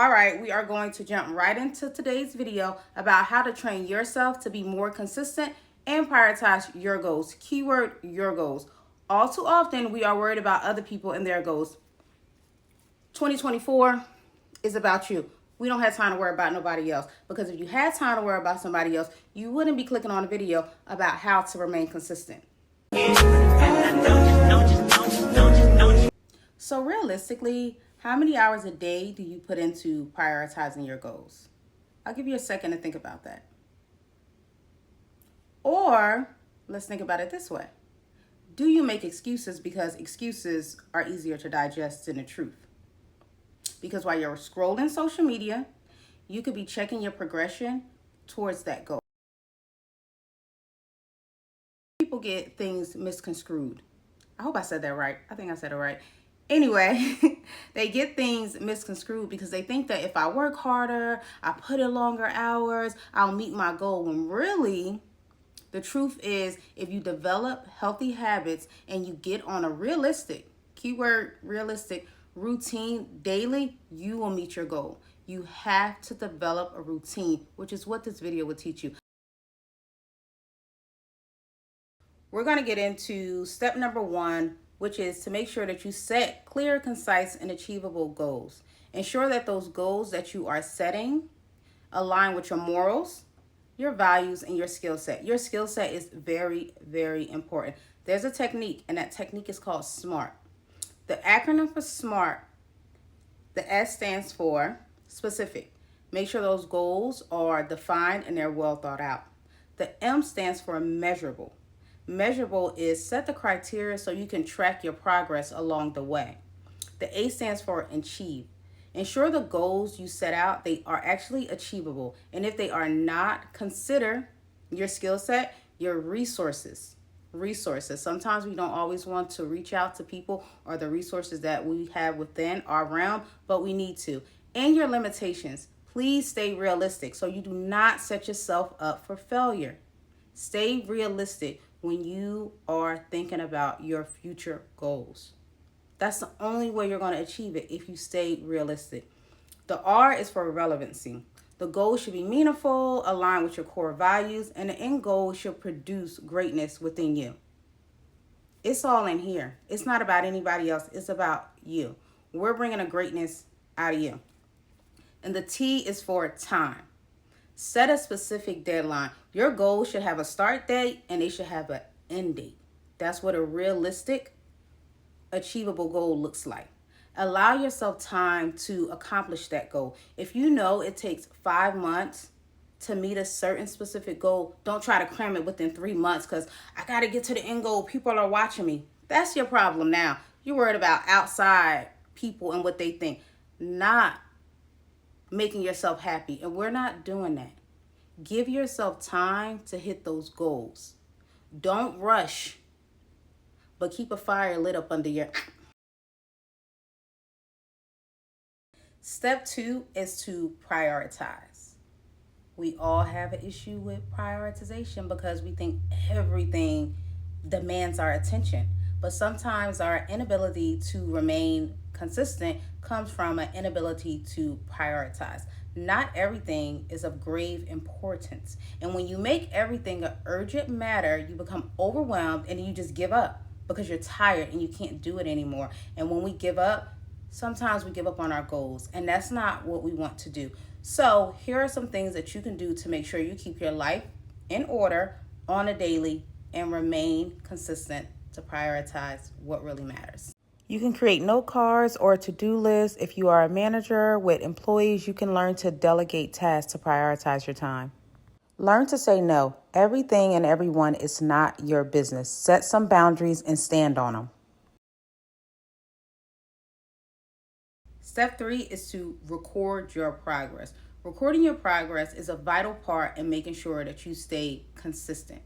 All right, we are going to jump right into today's video about how to train yourself to be more consistent and prioritize your goals. Keyword, your goals. All too often, we are worried about other people and their goals. 2024 is about you. We don't have time to worry about nobody else, because if you had time to worry about somebody else, you wouldn't be clicking on a video about how to remain consistent. So realistically, how many hours a day do you put into prioritizing your goals? I'll give you a second to think about that. Or let's think about it this way. Do you make excuses because excuses are easier to digest than the truth? Because while you're scrolling social media, you could be checking your progression towards that goal. People get things misconstrued. I hope I said that right. I think I said it right. Anyway, they get things misconstrued because they think that if I work harder, I put in longer hours, I'll meet my goal. When really, the truth is, if you develop healthy habits and you get on a realistic, keyword realistic, routine daily, you will meet your goal. You have to develop a routine, which is what this video will teach you. We're going to get into step number 1, which is to make sure that you set clear, concise, and achievable goals. Ensure that those goals that you are setting align with your morals, your values, and your skill set. Your skill set is very, very important. There's a technique, and that technique is called SMART. The acronym for SMART, the S stands for specific. Make sure those goals are defined and they're well thought out. The M stands for measurable. Measurable is set the criteria so you can track your progress along the way. The A stands for achieve. Ensure the goals you set out, they are actually achievable. And if they are not, consider your skill set, your resources. Sometimes we don't always want to reach out to people or the resources that we have within our realm, but we need to. And your limitations. Please stay realistic so you do not set yourself up for failure. Stay realistic when you are thinking about your future goals. That's the only way you're going to achieve it, if you stay realistic. The R is for relevancy. The goal should be meaningful, align with your core values, and the end goal should produce greatness within you. It's all in here. It's not about anybody else. It's about you. We're bringing a greatness out of you. And the T is for time. Set a specific deadline. Your goal should have a start date and they should have an end date. That's what a realistic, achievable goal looks like. Allow yourself time to accomplish that goal. If you know it takes 5 months to meet a certain specific goal, don't try to cram it within 3 months because I got to get to the end goal. People are watching me. That's your problem now. You're worried about outside people and what they think, not making yourself happy. And we're not doing that. Give yourself time to hit those goals. Don't rush, but keep a fire lit up under your... Step 2 is to prioritize. We all have an issue with prioritization because we think everything demands our attention. But sometimes our inability to remain consistent comes from an inability to prioritize. Not everything is of grave importance. And when you make everything an urgent matter, you become overwhelmed and you just give up because you're tired and you can't do it anymore. And when we give up, sometimes we give up on our goals, and that's not what we want to do. So here are some things that you can do to make sure you keep your life in order on a daily and remain consistent to prioritize what really matters. You can create note cards or to-do lists. If you are a manager with employees, you can learn to delegate tasks to prioritize your time. Learn to say no. Everything and everyone is not your business. Set some boundaries and stand on them. Step 3 is to record your progress. Recording your progress is a vital part in making sure that you stay consistent.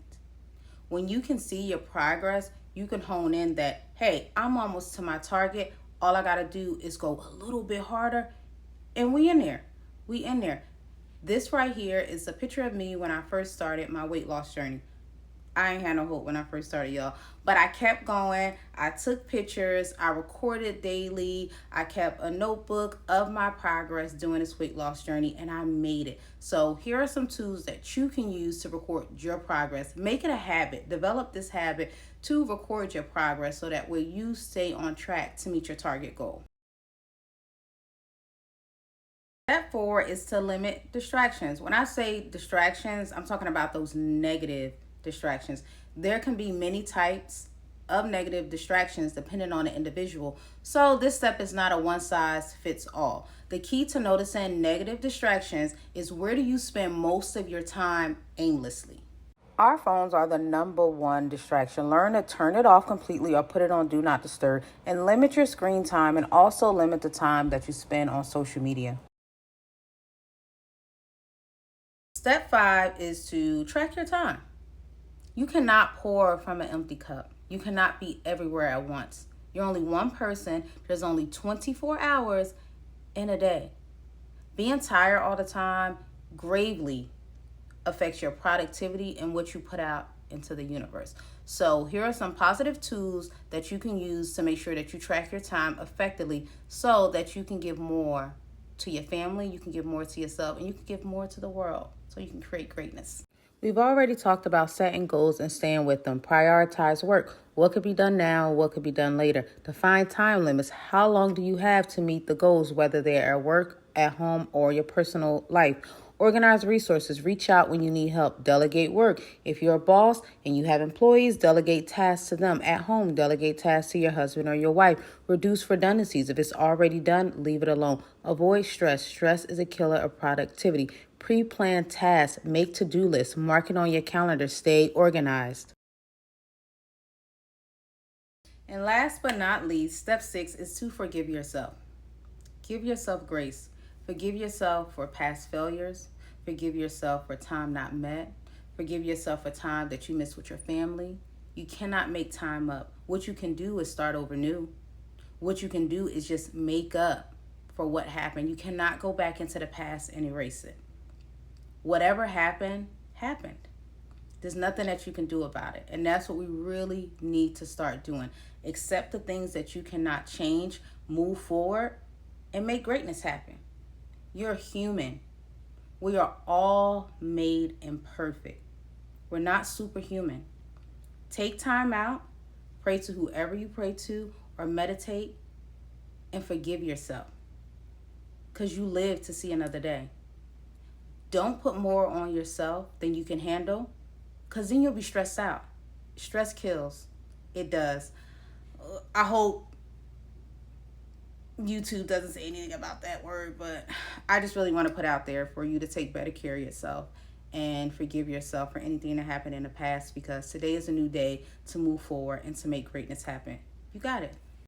When you can see your progress, you can hone in that, hey, I'm almost to my target. All I got to do is go a little bit harder. And we in there. This right here is a picture of me when I first started my weight loss journey. I ain't had no hope when I first started, y'all. But I kept going. I took pictures. I recorded daily. I kept a notebook of my progress doing this weight loss journey, and I made it. So here are some tools that you can use to record your progress. Make it a habit. Develop this habit to record your progress so that way you stay on track to meet your target goal. Step 4 is to limit distractions. When I say distractions, I'm talking about those negative distractions. There can be many types of negative distractions depending on the individual. So this step is not a one size fits all. The key to noticing negative distractions is where do you spend most of your time aimlessly? Our phones are the number one distraction. Learn to turn it off completely or put it on do not disturb and limit your screen time and also limit the time that you spend on social media. Step 5 is to track your time. You cannot pour from an empty cup. You cannot be everywhere at once. You're only one person. There's only 24 hours in a day. Being tired all the time gravely affects your productivity and what you put out into the universe. So here are some positive tools that you can use to make sure that you track your time effectively so that you can give more to your family, you can give more to yourself, and you can give more to the world so you can create greatness. We've already talked about setting goals and staying with them. Prioritize work. What could be done now? What could be done later? Define time limits. How long do you have to meet the goals, whether they're at work, at home, or your personal life? Organize resources. Reach out when you need help. Delegate work. If you're a boss and you have employees, delegate tasks to them. At home, delegate tasks to your husband or your wife. Reduce redundancies. If it's already done, leave it alone. Avoid stress. Stress is a killer of productivity. Pre-plan tasks. Make to-do lists. Mark it on your calendar. Stay organized. And last but not least, step 6 is to forgive yourself. Give yourself grace. Forgive yourself for past failures. Forgive yourself for time not met. Forgive yourself for time that you missed with your family. You cannot make time up. What you can do is start over new. What you can do is just make up for what happened. You cannot go back into the past and erase it. Whatever happened, happened. There's nothing that you can do about it. And that's what we really need to start doing. Accept the things that you cannot change, move forward, and make greatness happen. You're human. We are all made imperfect. We're not superhuman. Take time out, pray to whoever you pray to, or meditate, and forgive yourself. Because you live to see another day. Don't put more on yourself than you can handle, because then you'll be stressed out. Stress kills. It does. I hope YouTube doesn't say anything about that word, but I just really want to put out there for you to take better care of yourself and forgive yourself for anything that happened in the past, because today is a new day to move forward and to make greatness happen. You got it.